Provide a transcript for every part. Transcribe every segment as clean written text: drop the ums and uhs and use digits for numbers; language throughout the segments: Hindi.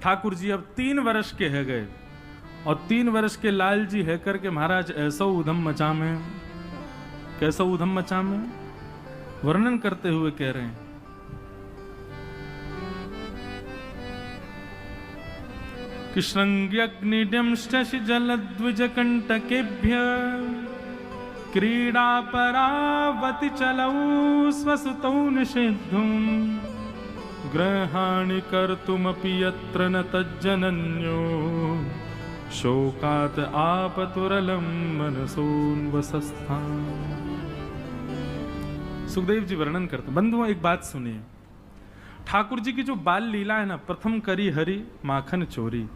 ठाकुर जी अब 3 वर्ष के है गए और 3 वर्ष के लाल जी है करके महाराज ऐसा उधम मचा में, कैसा उधम मचा में वर्णन करते हुए कह रहे हैं, कि श्रृंग्यग्निड्यंश्च जलद्विजकंटकेभ्य क्रीडा परावति चलौ स्वसुतौ निषिद्धुं ग्रहाणि कर्तुमपि यत्र न तज्जनन्यो शोकात् आपतुरलं मनसोन्वसस्थान। सुखदेव जी वर्णन करते, बंधुओं एक बात सुनिए, ठाकुर जी की जो बाल लीला है ना, प्रथम करी हरि माखन चोरी।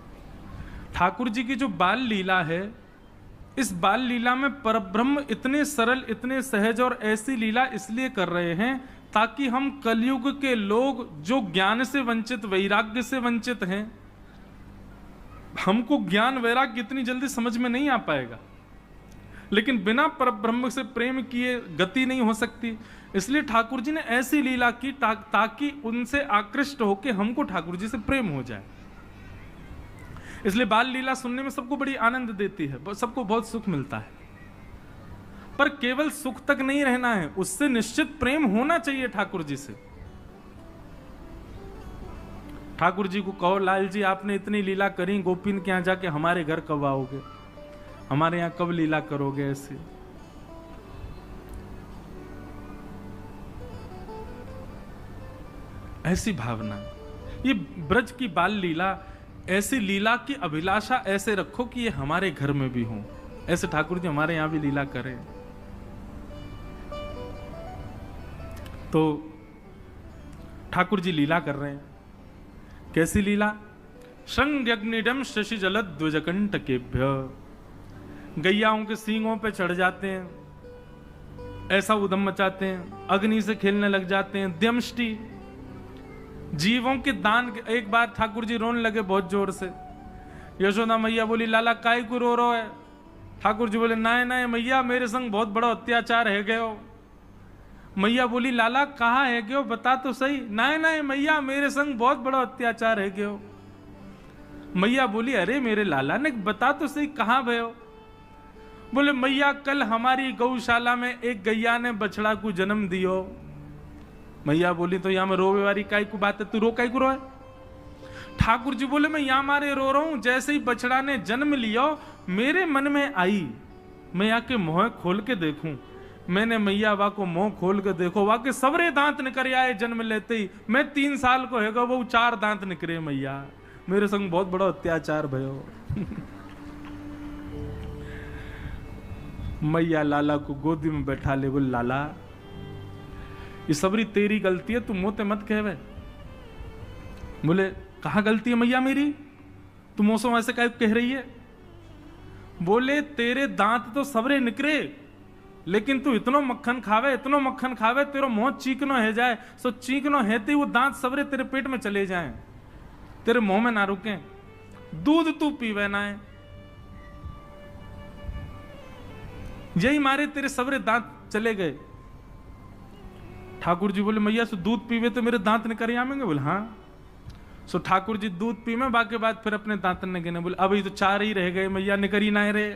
ठाकुर जी की जो बाल लीला है, इस बाल लीला में परब्रह्म इतने सरल, इतने सहज और ऐसी लीला इसलिए कर रहे हैं ताकि हम कलयुग के लोग जो ज्ञान से वंचित, वैराग्य से वंचित हैं, हमको ज्ञान वैराग्य इतनी जल्दी समझ में नहीं आ पाएगा, लेकिन बिना परब्रह्म से प्रेम किए गति नहीं हो सकती। इसलिए ठाकुर जी ने ऐसी लीला की ताकि उनसे आकृष्ट होकर हमको ठाकुर जी से प्रेम हो जाए। इसलिए बाल लीला सुनने में सबको बड़ी आनंद देती है, सबको बहुत सुख मिलता है, पर केवल सुख तक नहीं रहना है, उससे निश्चित प्रेम होना चाहिए ठाकुर जी से। ठाकुर जी को कहो, लाल जी आपने इतनी लीला करी, गोपीन के यहां जाके हमारे घर कब आओगे, हमारे यहां कब लीला करोगे, ऐसे ऐसी भावना। ये ब्रज की बाल लीला, ऐसी लीला की अभिलाषा ऐसे रखो कि ये हमारे घर में भी हो, ऐसे ठाकुर जी हमारे यहां भी लीला करें। तो ठाकुर जी लीला कर रहे हैं, कैसी लीला? श्रृंग्यग्निडम शशि जलद द्विजकंटकेभ्य, गैयाओं के सींगों पे चढ़ जाते हैं, ऐसा उदम मचाते हैं, अग्नि से खेलने लग जाते हैं। द्यमष्टि, जीवों के दान। एक बार ठाकुर जी रोने लगे बहुत जोर से, यशोदा मैया बोली लाला काय को रो रहा है? ठाकुर जी बोले नाय नाय मैया मेरे संग बहुत बड़ा अत्याचार है गयो। मैया बोली लाला कहाँ है गयो, बता तो सही। नाय नाय मैया मेरे संग बहुत बड़ा अत्याचार है गयो। मैया बोली अरे मेरे लाला ने बता तो सही कहाँ भयो? बोले मैया कल हमारी गौशाला में एक गैया ने बछड़ा को जन्म दियो। मैया बोली तो यहां में रोवे वाली काय को बात है, तू रो काय को रोए? ठाकुर जी बोले मैं यहां मारे रो रहा हूं, जैसे ही बछड़ा ने जन्म लिया मेरे मन में आई मैं आके मुंह खोल के देखूं। मैंने मैया वा को मुंह खोल के देखो, वा के सबरे दांत निकल आए जन्म लेते ही। मैं 3 साल को है वो 4 दांत निकले। मैया मेरे संग बहुत बड़ा अत्याचार भयो। मैया लाला को गोदी में बैठा ले, बोल लाला ये सबरी तेरी गलती है, तू मोते मत कहवे। बोले कहां गलती है मैया मेरी, तू मौसम ऐसे काय कह रही है? बोले तेरे दांत तो सबरे निकरे, लेकिन तू इतनो मक्खन खावे, इतनो मक्खन खावे तेरो मुंह चीकनो है जाए, सो चीकनो हेते वो दांत सबरे तेरे पेट में चले जाएं, तेरे मुंह में ना रुके। दूध तू पीवे ना है, यही मारे तेरे सबरे दांत चले गए। ठाकुर जी बोले मैया सो दूध पीवे तो मेरे दांत निकल आवेंगे? बोले हाँ। सो ठाकुर जी दूध पी में बाकी बाद फिर अपने दांत ने गिने। बोले अभी तो 4 ही रह गए मैया, निकरी ना रहे।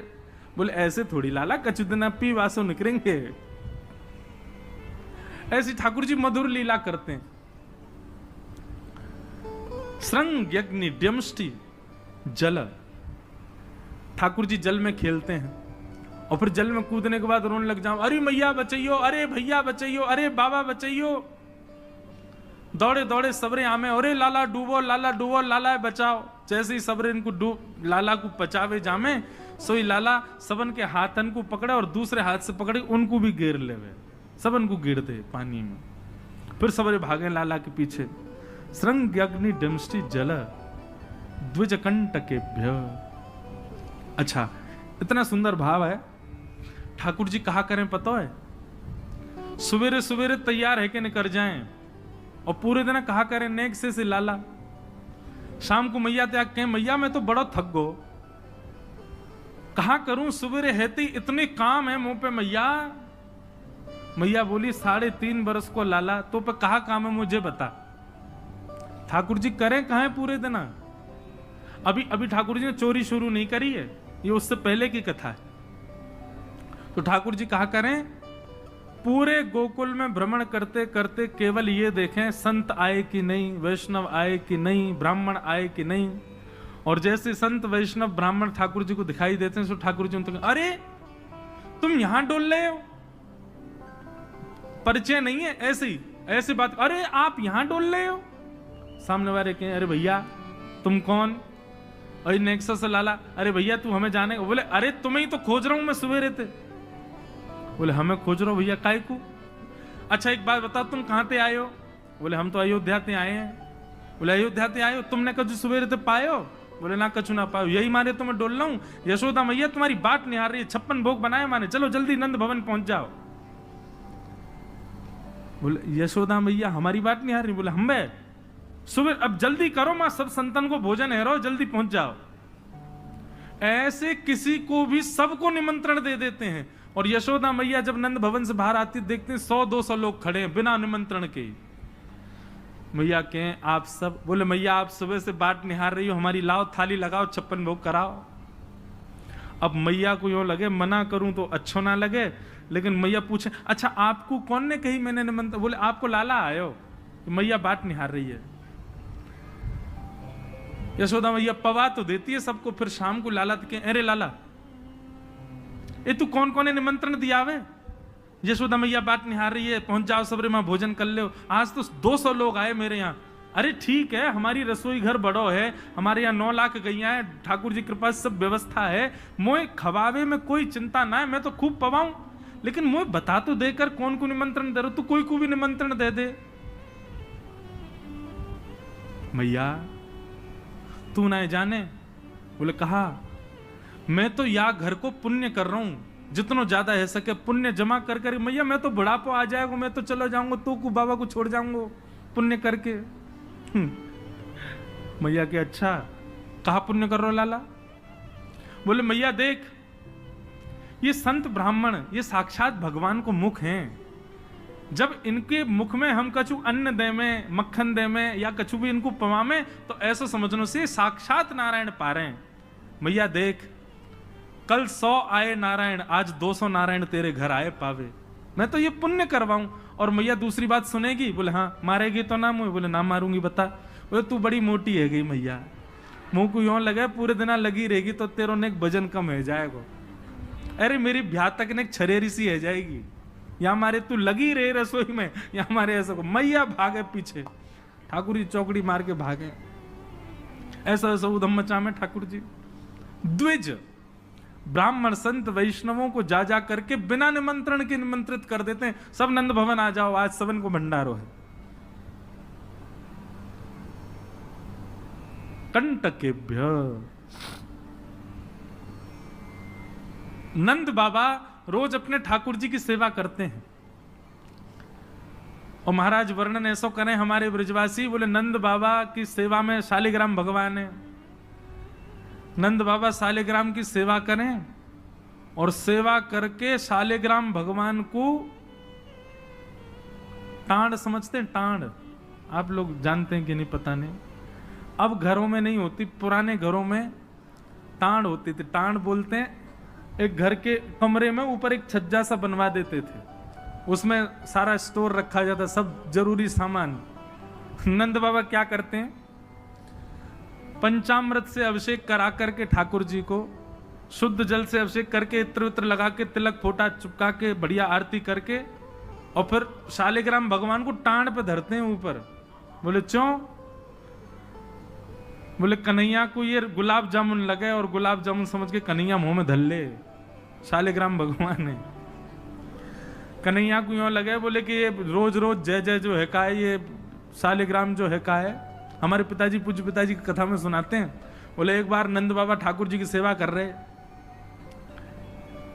बोले ऐसे थोड़ी लाला, कछु दिन पी वासो निकलेंगे। ऐसी ठाकुर जी मधुर लीला करते हैं। श्रृंग्यग्निड्यमष्टि जल, ठाकुर जी जल में खेलते हैं और फिर जल में कूदने के बाद रोने लग जाओ, अरे मैया बचाइयो, अरे भैया बचाइयो, अरे बाबा बचाइयो। दौड़े दौड़े सबरे आमे, अरे लाला डूबो, लाला डूबो, लाला बचाओ। जैसे ही सबरे इनको लाला को पचावे जामे, सोई लाला सबन के हाथन को पकड़े और दूसरे हाथ से पकड़े उनको भी गिर लेवे, सबन को गिर दे पानी में। फिर सबरे भागे लाला के पीछे। श्रृंग्यग्निड्यमष्टि जल द्विजकंटकेभ्य। अच्छा, इतना सुंदर भाव है। ठाकुर जी कहा करें पता है, सवेरे सवेरे तैयार है कि निकल जाएं और पूरे दिन कहा करें नेक से लाला। शाम को मैया त्याग कहें मैया मैं तो बड़ा थक गो, कहा करूं सवेरे हेते इतने काम है मुंह पे मैया। मैया बोली 3.5 बरस को लाला, तो पे कहा काम है मुझे बता। ठाकुर जी करें कहा पूरे दिन? अभी अभी ठाकुर जी ने चोरी शुरू नहीं करी है, ये उससे पहले की कथा है। तो ठाकुर जी कहा करें, पूरे गोकुल में भ्रमण करते करते केवल ये देखें संत आए कि नहीं, वैष्णव आए कि नहीं, ब्राह्मण आए कि नहीं। और जैसे संत वैष्णव ब्राह्मण ठाकुर जी को दिखाई देते हैं तो ठाकुर जी उनको, अरे तुम यहां डोल रहे हो, परिचय नहीं है, ऐसे ही ऐसी बात, अरे आप यहां डोल रहे हो। सामने वाले कहें, अरे भैया तुम कौन? अरे नेक्सस लाला, अरे भैया तू हमें जाने। बोले अरे तुम्हें ही तो खोज रहा हूं मैं सवेरे थे। बोले हमें खोज रहा हो भैया, काय को? अच्छा एक बात बताओ, तुम कहां से आए हो? बोले हम तो अयोध्या से आए हैं। बोले अयोध्या से आए हो, तुमने कछु सवेरे थे पाए हो? बोले ना कछु ना पाओ, यही मारे तो मैं डोल रहा हूं। यशोदा मैया तुम्हारी बात निहार रही है, 56 भोग बनाए माने, चलो जल्दी नंद भवन पहुंच जाओ। बोले यशोदा मैया हमारी बात नहीं आ रही। बोले हम बे सुबह, अब जल्दी करो मां, सब संतन को भोजन है, रहो जल्दी पहुंच जाओ। ऐसे किसी को भी सबको निमंत्रण दे देते हैं। और यशोदा मैया जब नंद भवन से बाहर आती देखते हैं 100-200 लोग खड़े हैं बिना निमंत्रण के। मैया कहें आप सब? बोले मैया आप सुबह से बाट निहार रही हो हमारी, लाओ थाली लगाओ, 56 भोग कराओ। अब मैया को यूं लगे मना करूं तो अच्छो ना लगे, लेकिन मैया पूछे, अच्छा आपको कौन ने कही मैंने निमंत्रण? बोले आपको लाला आयो। तो मैया बाट निहार रही है। यशोदा मैया पवा तो देती है सबको, फिर शाम को लाला तो कहे, अरे लाला ये तू कौन कौन ने निमंत्रण दिया वे? यशोदा मैया बाट निहार रही है, पहुंच जाओ सबरे मां भोजन कर लो। आज तो 200 लोग आए मेरे यहाँ। अरे ठीक है, हमारी रसोई घर बड़ो है, हमारे यहाँ 9 लाख गैया है, ठाकुर जी कृपा से सब व्यवस्था है, मोए खवावे में कोई चिंता ना है, मैं तो खूब पवाऊं, लेकिन मोए बता तो देकर कौन को निमंत्रण दे रहे हो? तू कोई को भी निमंत्रण दे दे। मैया तू ना जाने। बोले कहा, मैं तो या घर को पुण्य कर रहा हूं, जितना ज्यादा है सके पुण्य जमा कर कर। मैया मैं तो बुढ़ापा आ जाएगा, मैं तो चला जाऊंगा, तू को बाबा को छोड़ जाऊंगा पुण्य करके। मैया के अच्छा कहा पुण्य कर रहे हो लाला? बोले मैया देख, ये संत ब्राह्मण ये साक्षात भगवान को मुख हैं। जब इनके मुख में हम कछु अन्न दे में, मक्खन दे में, या कछु भी इनको पवामे, तो ऐसा समझने से साक्षात नारायण पा रहे हैं। मैया देख, कल 100 आए नारायण, आज 200 नारायण तेरे घर आए पावे, मैं तो ये पुण्य करवाऊं। और मैया दूसरी बात सुनेगी? बोले हाँ। मारेगी तो ना मुझे? बोले ना मारूंगी। बता। बोले तू बड़ी मोटी है गई मैया, मुंह को यूं लगे पूरे दिन लगी रहेगी तो तेरो ने वजन कम है जाएगा। अरे मेरी ब्याह तक ने छरेरी सी है जाएगी, या मारे तू लगी रहे रसोई में, या मारे ऐसा को। मैया भागे पीछे, ठाकुर जी चौकड़ी मार के भागे। ऐसा ऐसा उधम मचा में ठाकुर जी द्विज ब्राह्मण संत वैष्णवों को जा जा करके बिना निमंत्रण के निमंत्रित कर देते हैं। सब नंद भवन आ जाओ, आज सबन को भंडारो है। कंटकेभ्य नंद बाबा रोज अपने ठाकुर जी की सेवा करते हैं। और महाराज वर्णन ऐसा करें हमारे ब्रजवासी, बोले नंद बाबा की सेवा में शालिग्राम भगवान है। नंद बाबा शालिग्राम की सेवा करें और सेवा करके शालिग्राम भगवान को टांड समझते हैं। टांड आप लोग जानते हैं कि नहीं पता नहीं, अब घरों में नहीं होती, पुराने घरों में टांड होती थी। टांड बोलते हैं, एक घर के कमरे में ऊपर एक छज्जा सा बनवा देते थे, उसमें सारा स्टोर रखा जाता, सब जरूरी सामान। नंद बाबा क्या करते हैं, पंचामृत से अभिषेक करा करके ठाकुर जी को शुद्ध जल से अभिषेक करके, इत्र उत्र लगा के, तिलक फोटा चुपका के, बढ़िया आरती करके, और फिर शालिग्राम भगवान को टांड पे धरते हैं ऊपर। बोले क्यों? बोले कन्हैया को ये गुलाब जामुन लगे और गुलाब जामुन समझ के कन्हैया मुंह में धर ले। शालिग्राम भगवान ने कन्हैया को यूं लगे, बोले कि ये रोज रोज जय जय जो है का है, ये शालिग्राम जो है का है। हमारे पिताजी, पूज्य पिताजी की कथा में सुनाते हैं, बोले एक बार नंद बाबा ठाकुर जी की सेवा कर रहे,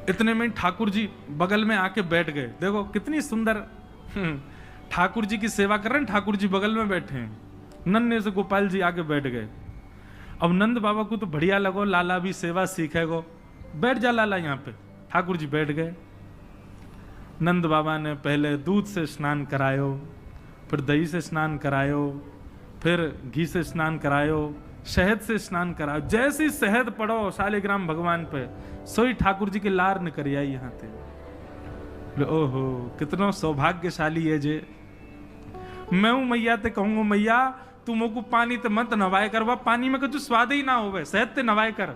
इतने में ठाकुर जी बगल में आके बैठ गए। देखो कितनी सुंदर, ठाकुर जी की सेवा कर रहे हैं, ठाकुर जी बगल में बैठे हैं, नन्हे से गोपाल जी आके बैठ गए। अब नंद बाबा को तो बढ़िया लगो, लाला भी सेवा सीखेगो, बैठ जा लाला यहाँ पे। ठाकुर जी बैठ गए। नंद बाबा ने पहले दूध से स्नान करायो, फिर दही से स्नान करायो, फिर घी से स्नान करायो, शहद से स्नान कराओ। जैसे ही शहद पड़ो शालिग्राम भगवान पे, सोई ठाकुर जी के लार न कर आई यहाँ थे। ओहो कितना सौभाग्यशाली है जे। मैं हूं मैया ते कहूंगा मैया तू मोको पानी ते मत नवाए कर, वह पानी में कुछ स्वाद ही ना होवे, शहद ते नवाए कर,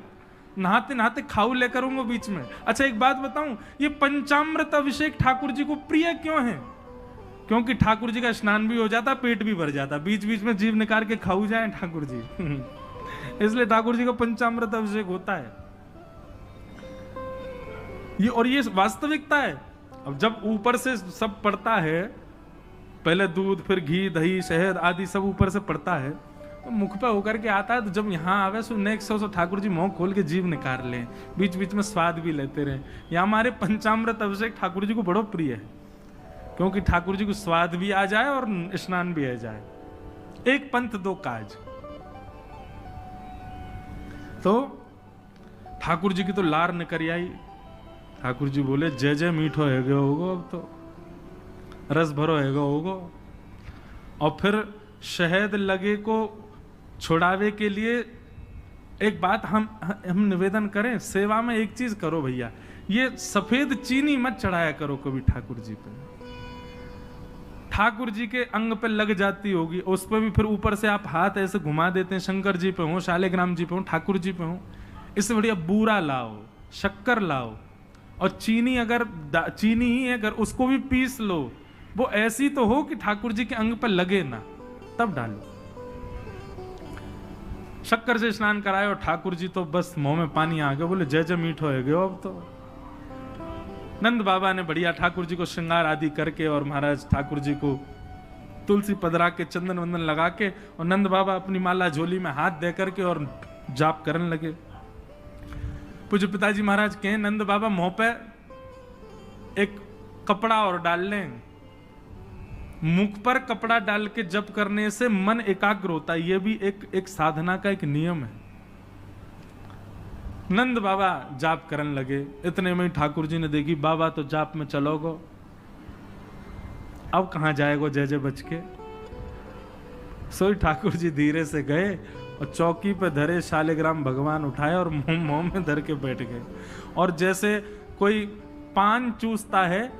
नहाते नहाते खाऊ ले करूंगा बीच में। अच्छा एक बात बताऊं, ये पंचामृत अभिषेक ठाकुर जी को प्रिय क्यों है? क्योंकि ठाकुर जी का स्नान भी हो जाता, पेट भी भर जाता, बीच बीच में जीव निकाल के खाऊ जाए ठाकुर जी इसलिए ठाकुर जी का पंचामृत अभिषेक होता है ये, और ये वास्तविकता है। अब जब ऊपर से सब पड़ता है, पहले दूध फिर घी दही शहद आदि सब ऊपर से पड़ता है, तो मुख पे होकर के आता है, तो जब यहाँ आवे so next so Thakur ji मुंह खोल के जीव निकाल लें, बीच बीच में स्वाद भी लेते रहे। यहाँ हमारे पंचामृत अभिषेक ठाकुर जी को बड़ो प्रिय है, क्योंकि ठाकुर जी को स्वाद भी आ जाए और स्नान भी आ जाए। एक पंथ दो काज। तो ठाकुर जी की तो लार न कर आई। ठाकुर जी बोले जय जय मीठो है गयो होगो, अब तो रस भरो है गयो होगो। और फिर शहद लगे को छुड़ावे के लिए एक बात हम निवेदन करें, सेवा में एक चीज करो भैया, ये सफेद चीनी मत चढ़ाया करो कभी ठाकुर जी पे। ठाकुर जी के अंग पे लग जाती होगी, उस पर भी फिर ऊपर से आप हाथ ऐसे घुमा देते हैं, शंकर जी पे हो, शालिग्राम जी पे हो, ठाकुर जी पे हो। इससे बढ़िया बूरा लाओ, शक्कर लाओ, और चीनी अगर चीनी ही अगर उसको भी पीस लो, वो ऐसी तो हो कि ठाकुर जी के अंग पर लगे ना, तब डालो। शक्कर से स्नान कराए और ठाकुर जी तो बस मुंह में पानी आ गया, बोले जय जय मीठो है गयो अब तो। नंद बाबा ने बढ़िया ठाकुर जी को श्रृंगार आदि करके और महाराज ठाकुर जी को तुलसी पदरा के चंदन वंदन लगा के, और नंद बाबा अपनी माला झोली में हाथ दे करके और जाप करने लगे। पूज्य पिताजी महाराज कहें नंद बाबा मुंह पे एक कपड़ा और डाल लें, मुख पर कपड़ा डाल के जप करने से मन एकाग्र होता है, यह भी एक साधना का एक नियम है। नंद बाबा जाप करने लगे, इतने में ठाकुर जी ने देखी बाबा तो जाप में चलोगो, अब कहां जाएगो जय जय बच के। सोई ठाकुर जी धीरे से गए और चौकी पे धरे शालिग्राम भगवान उठाए और मुंह में धर के बैठ गए, और जैसे कोई पान चूसता है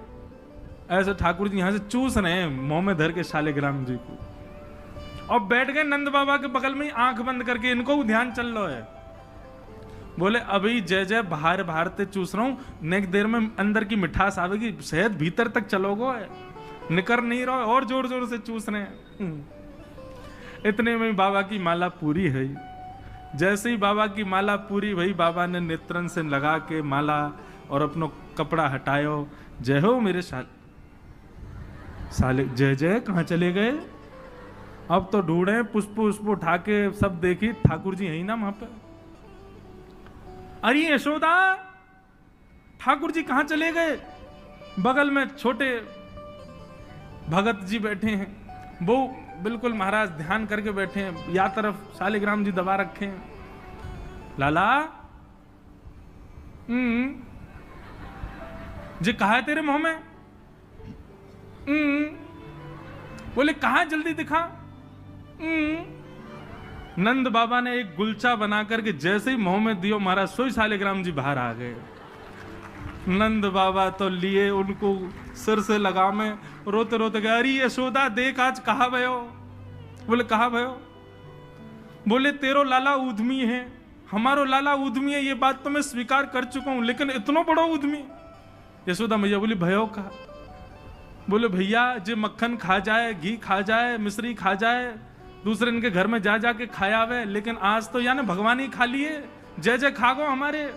ऐसे ठाकुर जी यहां से चूस रहे हैं मुंह में धर के शालिग्राम जी को, और बैठ गए नंद बाबा के बगल में ही आंख बंद करके, इनको ध्यान चल लो है। बोले अभी जय जय बाहर बाहर ते चूस रहा हूं, नेक देर में अंदर की मिठास आवेगी, शहद भीतर तक चलोगो है, निकर नहीं रहो, और जोर जोर से चूस रहे हैं। इतने में बाबा की माला पूरी है। जैसे ही बाबा की माला पूरी भई, बाबा ने नेत्रन से लगा के माला और अपनो कपड़ा हटायो। जय हो मेरे साले जय जय कहाँ चले गए? अब तो ढूंढे, पुष्प पुष्प उठा के सब देखी, ठाकुर जी है ही ना वहां पे। अरे यशोदा ठाकुर जी कहाँ चले गए? बगल में छोटे भगत जी बैठे हैं, वो बिल्कुल महाराज ध्यान करके बैठे हैं, या तरफ शालिग्राम जी दबा रखे हैं। लाला जी कहा है तेरे मुंह में? बोले कहा जल्दी दिखा। नंद बाबा ने एक गुलचा बना करके जैसे ही मुंह में दियो, महाराज सोई शालिग्राम जी बाहर आ गए। नंद बाबा तो लिए उनको सिर से लगा में, रोते रोते गए, अरे यशोदा देख आज कहा भयो? बोले कहा भयो? बोले तेरो लाला उद्यमी है, हमारो लाला उद्यमी है, ये बात तो मैं स्वीकार कर चुका हूं, लेकिन इतना बड़ा उद्यमी? यशोदा मैया बोली भयो का? बोले भैया जे मक्खन खा जाए, घी खा जाए, मिश्री खा जाए, दूसरे इनके घर में जा जाके खाया हुए, लेकिन आज तो यानी भगवान ही खा लिए, जय जय खा गो, हमारे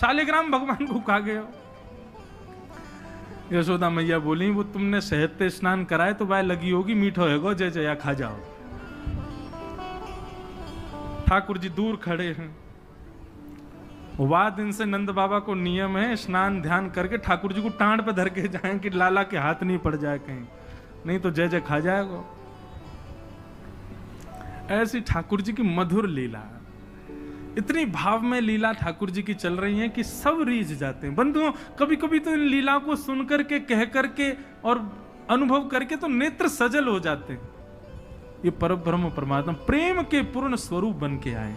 शालिग्राम भगवान को खा गए। यशोदा मैया बोली वो तुमने शहद से स्नान कराए तो बाय लगी होगी, मीठो है गो, जय जय खा जाओ। ठाकुर जी दूर खड़े हैं। दिन से नंद बाबा को नियम है स्नान ध्यान करके ठाकुर जी को टांड पे धर के जाएं कि लाला के हाथ नहीं पड़ जाए कहीं, नहीं तो जय जय खा जाएगा। ऐसी ठाकुर जी की मधुर लीला, इतनी भाव में लीला ठाकुर जी की चल रही है कि सब रीझ जाते हैं। बंधुओं कभी कभी तो इन लीला को सुन करके, कह करके और अनुभव करके तो नेत्र सजल हो जाते हैं। ये परब्रह्म परमात्मा प्रेम के पूर्ण स्वरूप बन के आए।